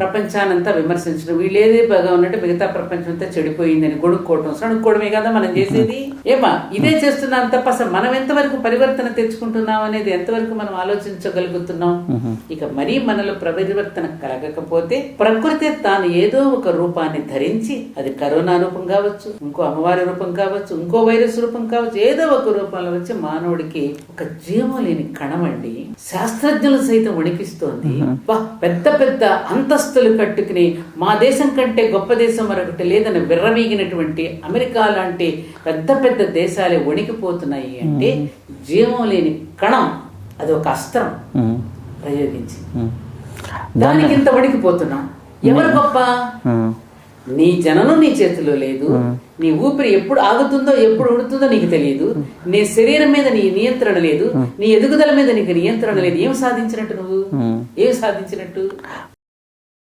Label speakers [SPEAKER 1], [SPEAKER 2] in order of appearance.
[SPEAKER 1] ప్రపంచానంతా విమర్శించడం, వీళ్ళేదే బాగా ఉన్నట్టు మిగతా ప్రపంచం అంతా చెడిపోయిందని గొడుక్కోవటం, సణుక్కోవడమే కదా మనం చేసేది. ఏమా ఇదే చేస్తున్నాం తప్ప అసలు మనం ఎంతవరకు పరివర్తన తెచ్చుకుంటున్నాం అనేది ఎంతవరకు మనం ఆలోచించగలుగుతున్నాం. ఇక మరీ మనలో పరివర్తన కలగకపోతే ప్రకృతి తాను ఏదో ఒక రూపాన్ని ధరించి, అది కరోనా రూపం కావచ్చు, ఇంకో అమ్మవారి రూపం కావచ్చు, ఇంకో వైరస్ రూపం కావచ్చు, ఏదో ఒక రూపంలో వచ్చి మానవుడికి ఒక జీవం లేని కణమండి శాస్త్రజ్ఞులు సైతం వణికిస్తోంది. పెద్ద పెద్ద అంతస్తులు కట్టుకుని మా దేశం కంటే గొప్ప దేశం మరొకటి లేదని విర్రవీగినటువంటి అమెరికా లాంటి పెద్ద పెద్ద దేశాలే వణికిపోతున్నాయి అంటే జీవం లేని కణం అది ఒక అస్త్రం ప్రయోగించి దానికి ఇంత వణికిపోతున్నాం. ఎవరు గొప్ప? నీ జననం నీ చేతిలో లేదు. నీ ఊపిరి ఎప్పుడు ఆగుతుందో ఎప్పుడు ఉడుతుందో నీకు తెలియదు. నీ శరీరం మీద నీ నియంత్రణ లేదు. నీ ఎదుగుదల మీద నీకు నియంత్రణ లేదు. ఏం సాధించినట్టు నువ్వు? ఏం సాధించినట్టు?